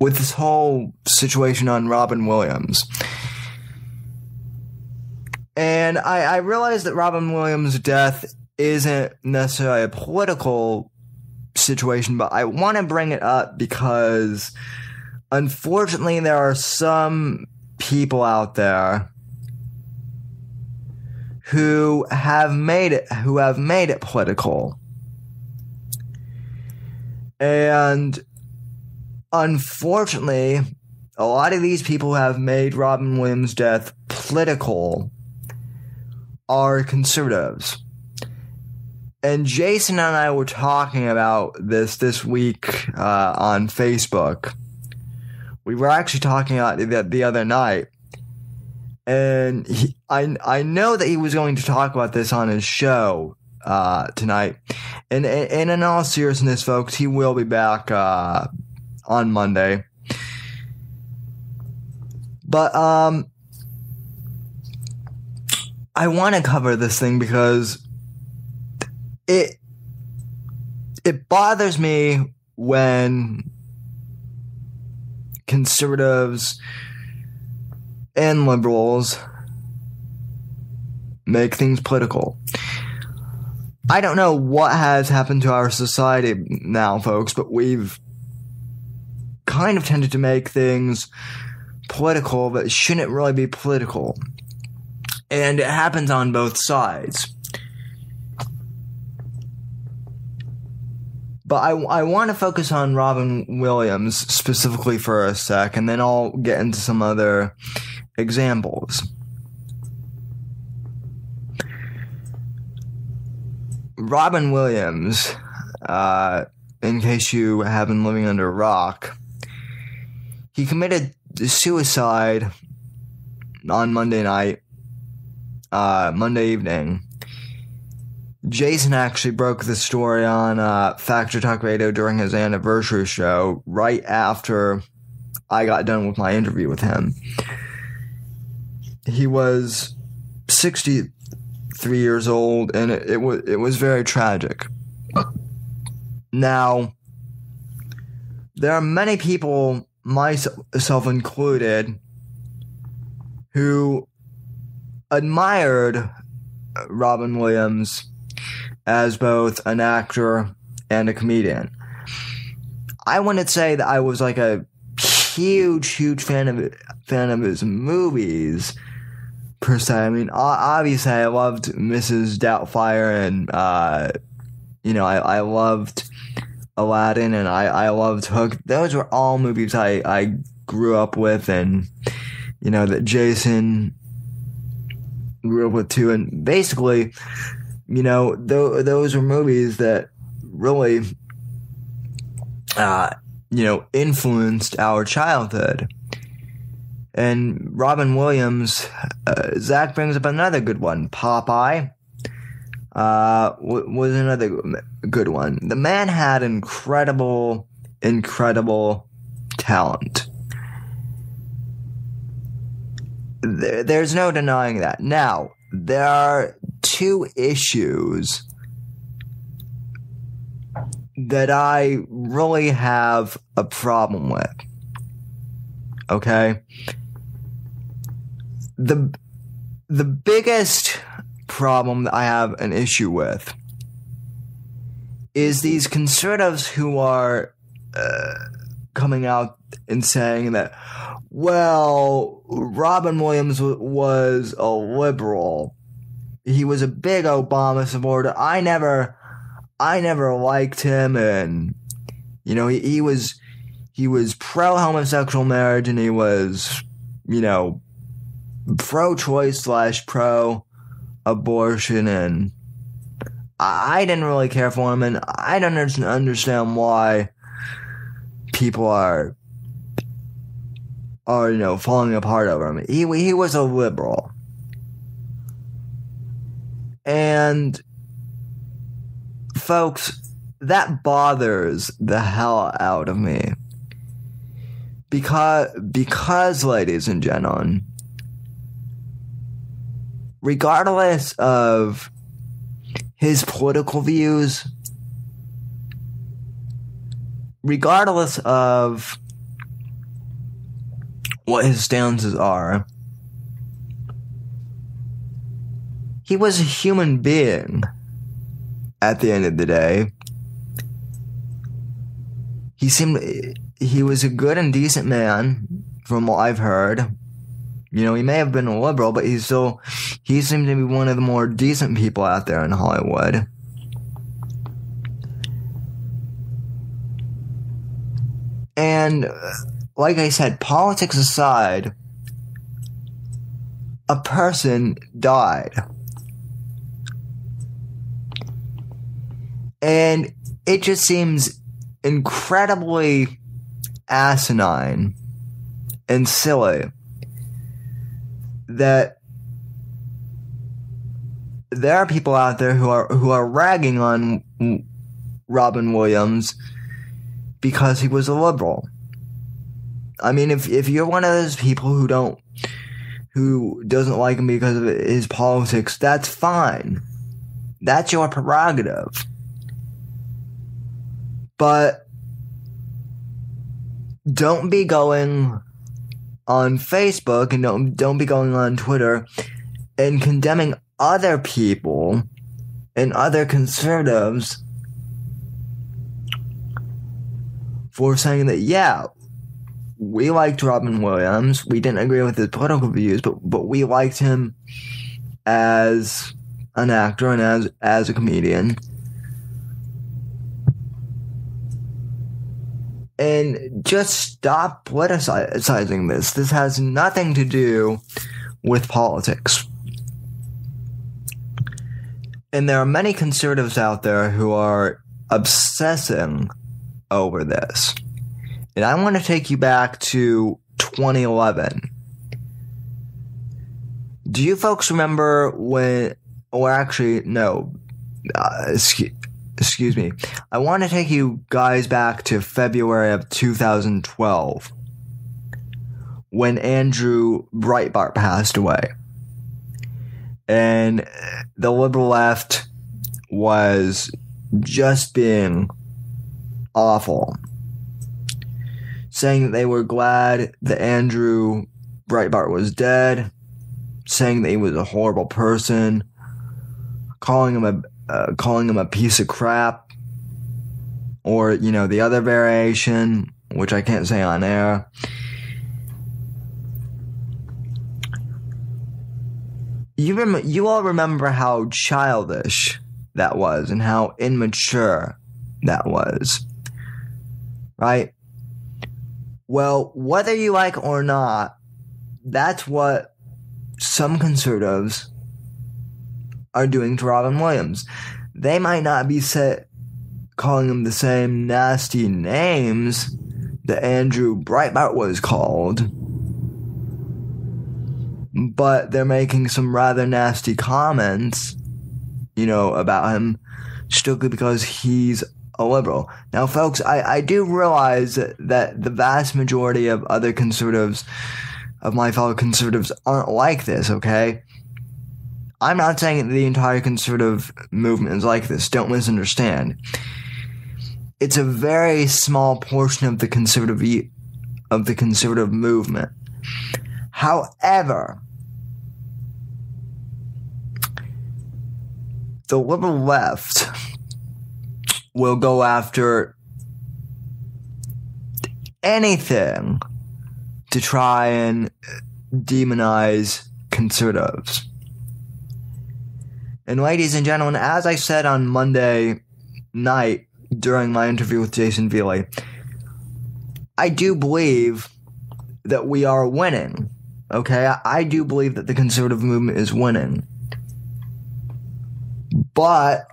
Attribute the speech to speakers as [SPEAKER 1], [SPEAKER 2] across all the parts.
[SPEAKER 1] with this whole situation on Robin Williams. And I realize that Robin Williams' death isn't necessarily a political situation, but I want to bring it up because unfortunately there are some people out there who have made it political. And unfortunately, a lot of these people who have made Robin Williams' death political are conservatives. And Jason and I were talking about this week on Facebook. We were actually talking about it the other night. And I know that he was going to talk about this on his show tonight. And in all seriousness, folks, he will be back on Monday. But I want to cover this thing because it bothers me when conservatives and liberals make things political. I don't know what has happened to our society now, folks, but we've kind of tended to make things political that shouldn't really be political. And it happens on both sides. But I want to focus on Robin Williams specifically for a sec, and then I'll get into some other examples. Robin Williams, in case you have been living under a rock, he committed suicide on Monday evening. Jason actually broke the story on Factor Talk Radio during his anniversary show right after I got done with my interview with him. He was 63 years old, and it was very tragic. Now, there are many people, myself included, who admired Robin Williams as both an actor and a comedian. I wouldn't say that I was like a huge fan of his movies per se. I mean, obviously I loved Mrs. Doubtfire, and I loved Aladdin, and I loved Hook. Those were all movies I grew up with, and that Jason grew up with too. And basically, those were movies that really, influenced our childhood. And Robin Williams, Zach brings up another good one. Popeye was another good one. The man had incredible talent. There's no denying that. Now, there are two issues that I really have a problem with. Okay? The biggest problem that I have an issue with is these conservatives who are coming out and saying that, well, Robin Williams was a liberal. He was a big Obama supporter. I never liked him, and he was pro-homosexual marriage, and he was pro-choice / pro-abortion, and I didn't really care for him, and I don't understand why people are falling apart over him. He was a liberal. And folks, that bothers the hell out of me. Because ladies and gentlemen, regardless of his political views, regardless of what his stances are. He was a human being at the end of the day. He was a good and decent man, from what I've heard. You know, he may have been a liberal, but he seemed to be one of the more decent people out there in Hollywood. And, like I said, politics aside, a person died. And it just seems incredibly asinine and silly that there are people out there who are ragging on Robin Williams because he was a liberal. I mean, if you're one of those people who doesn't like him because of his politics, that's fine. That's your prerogative. But don't be going on Facebook and don't be going on Twitter and condemning other people and other conservatives for saying that, yeah, we liked Robin Williams. We didn't agree with his political views, but we liked him as an actor and as a comedian. And just stop politicizing this. This has nothing to do with politics. And there are many conservatives out there who are obsessing over this. And I want to take you back to 2011. Do you folks remember when, or actually, no, excuse me. I want to take you guys back to February of 2012 when Andrew Breitbart passed away. And the liberal left was just being awful, saying that they were glad that Andrew Breitbart was dead, saying that he was a horrible person, calling him a piece of crap, or, you know, the other variation, which I can't say on air. You all remember how childish that was and how immature that was, right? Well, whether you like or not, that's what some conservatives are doing to Robin Williams. They might not be calling him the same nasty names that Andrew Breitbart was called, but they're making some rather nasty comments, you know, about him strictly because he's a liberal. Now, folks, I do realize that the vast majority of other conservatives, of my fellow conservatives, aren't like this, okay? I'm not saying that the entire conservative movement is like this. Don't misunderstand. It's a very small portion of the conservative movement. However, the liberal left will go after anything to try and demonize conservatives. And ladies and gentlemen, as I said on Monday night during my interview with Jason Vealey, I do believe that we are winning. Okay? I do believe that the conservative movement is winning. But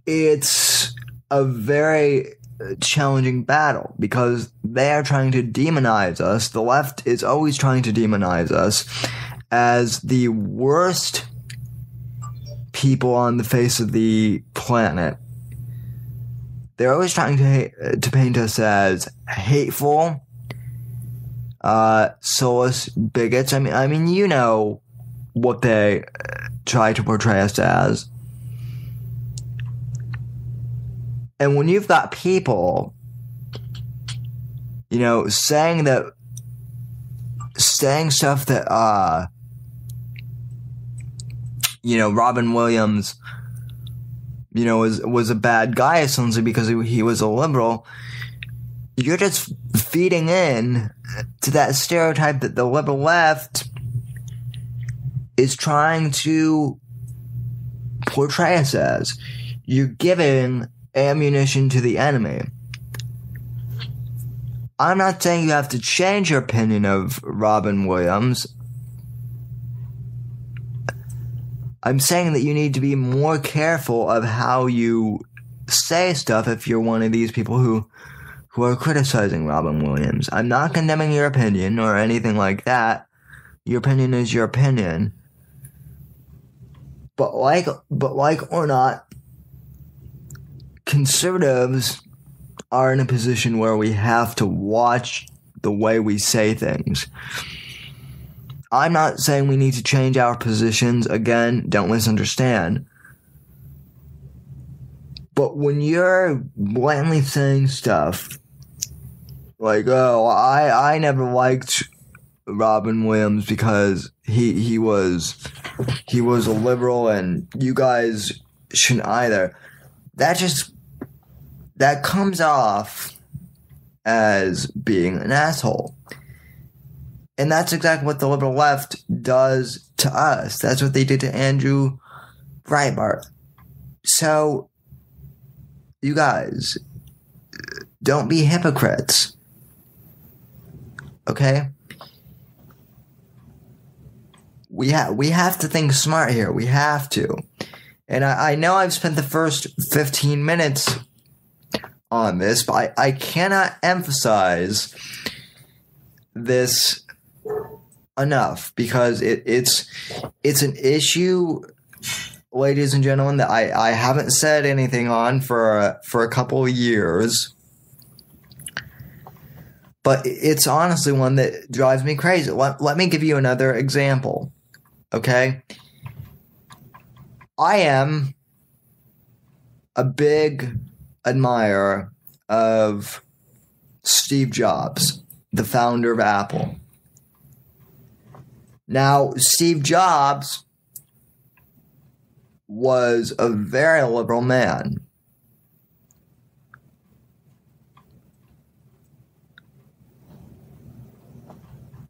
[SPEAKER 1] it's a very challenging battle because they are trying to demonize us. The left is always trying to demonize us as the worst people on the face of the planet. They're always trying to paint us as hateful, soulless bigots. I mean, you know what they try to portray us as. And when you've got people, saying stuff that, Robin Williams, was a bad guy essentially because he was a liberal. You're just feeding in to that stereotype that the liberal left is trying to portray us as. You're giving ammunition to the enemy. I'm not saying you have to change your opinion of Robin Williams. I'm saying that you need to be more careful of how you say stuff if you're one of these people who are criticizing Robin Williams. I'm not condemning your opinion or anything like that. Your opinion is your opinion. But like or not, conservatives are in a position where we have to watch the way we say things. I'm not saying we need to change our positions. Again, don't misunderstand. But when you're blatantly saying stuff like, oh, I never liked Robin Williams because he was a liberal and you guys shouldn't either, that comes off as being an asshole. And that's exactly what the liberal left does to us. That's what they did to Andrew Breitbart. So, you guys, don't be hypocrites. Okay? We have to think smart here. We have to. And I know I've spent the first 15 minutes on this, but I cannot emphasize this enough because it's an issue, ladies and gentlemen, that I haven't said anything on for a couple of years. But it's honestly one that drives me crazy. Let me give you another example. Okay? I am a big admirer of Steve Jobs, the founder of Apple. Now, Steve Jobs was a very liberal man.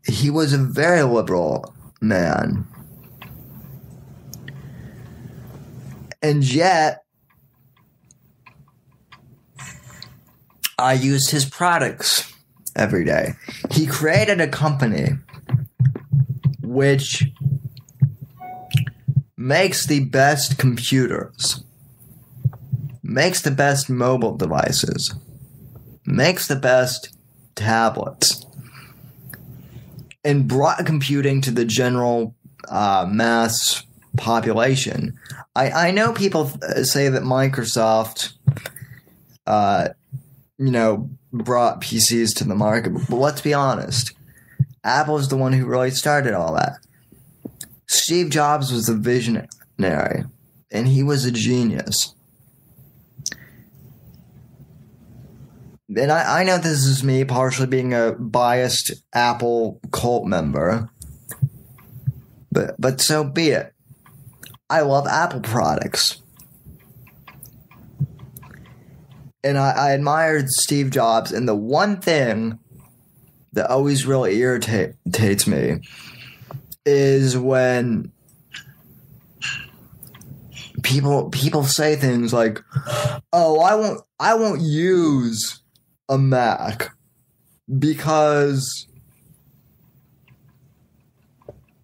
[SPEAKER 1] He was a very liberal man. And yet, I used his products every day. He created a company which makes the best computers, makes the best mobile devices, makes the best tablets, and brought computing to the general mass population. I know people say that Microsoft, brought PCs to the market, but let's be honest. Apple is the one who really started all that. Steve Jobs was a visionary, and he was a genius. And I know this is me partially being a biased Apple cult member, but so be it. I love Apple products. And I admired Steve Jobs, and the one thing that always really irritates me is when people say things like, "Oh, I won't use a Mac because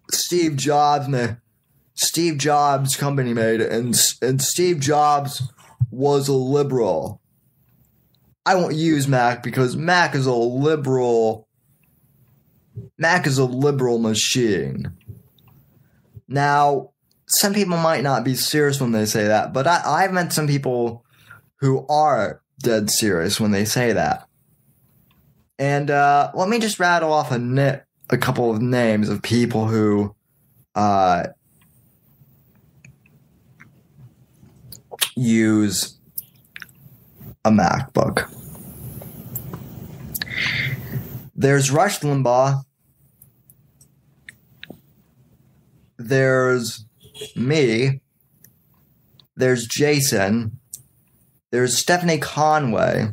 [SPEAKER 1] Steve Jobs company made it, and Steve Jobs was a liberal. I won't use Mac because Mac is a liberal machine." Now, some people might not be serious when they say that, but I've met some people who are dead serious when they say that. And let me just rattle off a couple of names of people who use a MacBook. There's Rush Limbaugh. There's me. There's Jason. There's Stephanie Conway.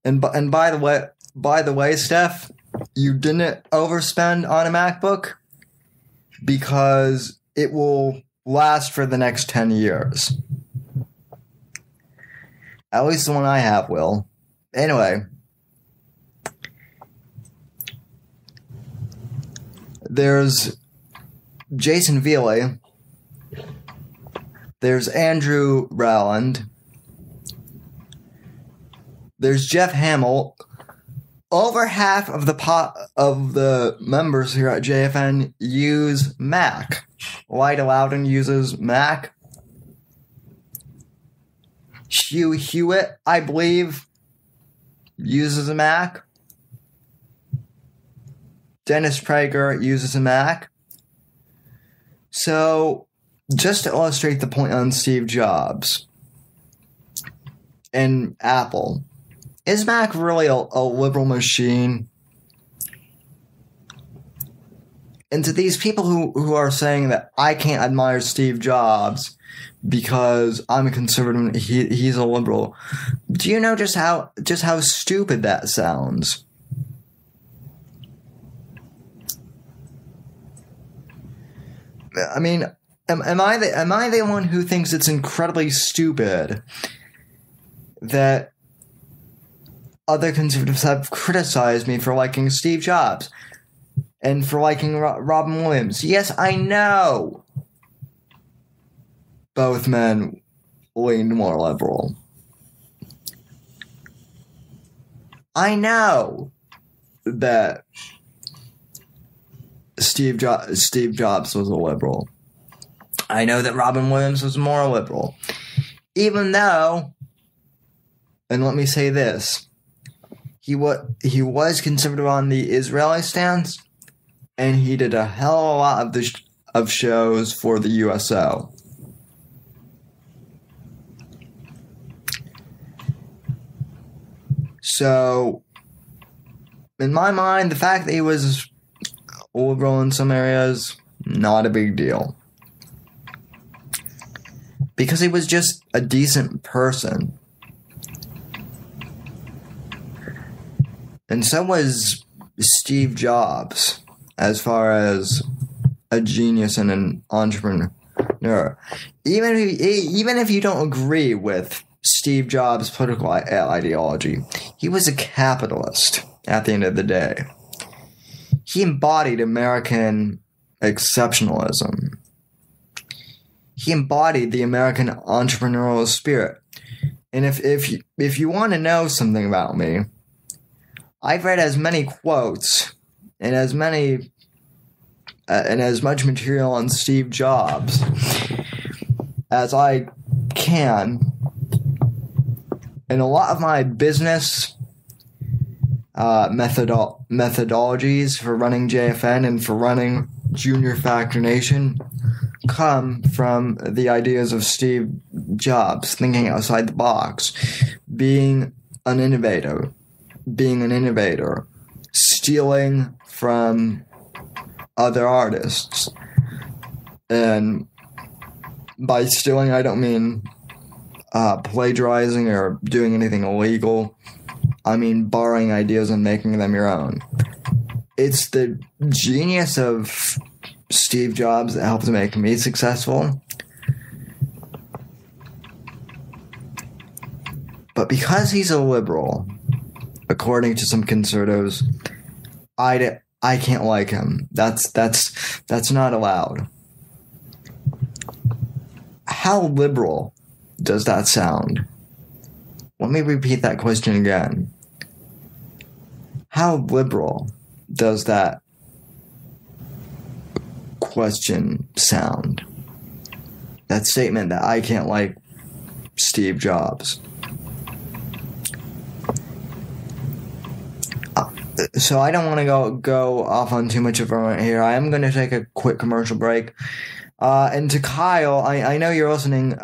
[SPEAKER 1] And by the way, Steph, you didn't overspend on a MacBook because it will last for the next 10 years. At least the one I have will. Anyway. There's Jason Vealey. There's Andrew Rowland. There's Jeff Hamill. Over half of the members here at JFN use Mac. Light Loudon uses Mac. Hugh Hewitt, I believe, uses a Mac. Dennis Prager uses a Mac. So, just to illustrate the point on Steve Jobs and Apple, is Mac really a liberal machine? And to these people who are saying that I can't admire Steve Jobs because I'm a conservative and he's a liberal, do you know just how stupid that sounds? I mean, am I the one who thinks it's incredibly stupid that other conservatives have criticized me for liking Steve Jobs and for liking Robin Williams? Yes, I know both men leaned more liberal. I know that Steve Jobs was a liberal. I know that Robin Williams was more liberal. Even though, and let me say this, he was conservative on the Israeli stance, and he did a hell of a lot of shows for the USO. So, in my mind, the fact that he was liberal in some areas, not a big deal. Because he was just a decent person. And so was Steve Jobs, as far as a genius and an entrepreneur. Even if you don't agree with Steve Jobs' political ideology, he was a capitalist at the end of the day. He embodied American exceptionalism. He embodied the American entrepreneurial spirit. And if you want to know something about me, I've read as many quotes and as much material on Steve Jobs as I can. And a lot of my business methodologies for running JFN and for running Junior Factor Nation come from the ideas of Steve Jobs, thinking outside the box, being an innovator, stealing from other artists. And by stealing, I don't mean plagiarizing or doing anything illegal. I mean borrowing ideas and making them your own. It's the genius of Steve Jobs that helped make me successful. But because he's a liberal, according to some conservatives, I can't like him. That's not allowed. How liberal does that sound? Let me repeat that question again. How liberal does that question sound? That statement that I can't like Steve Jobs. So I don't want to go off on too much of a rant here. I am going to take a quick commercial break. And to Kyle, I know you're listening.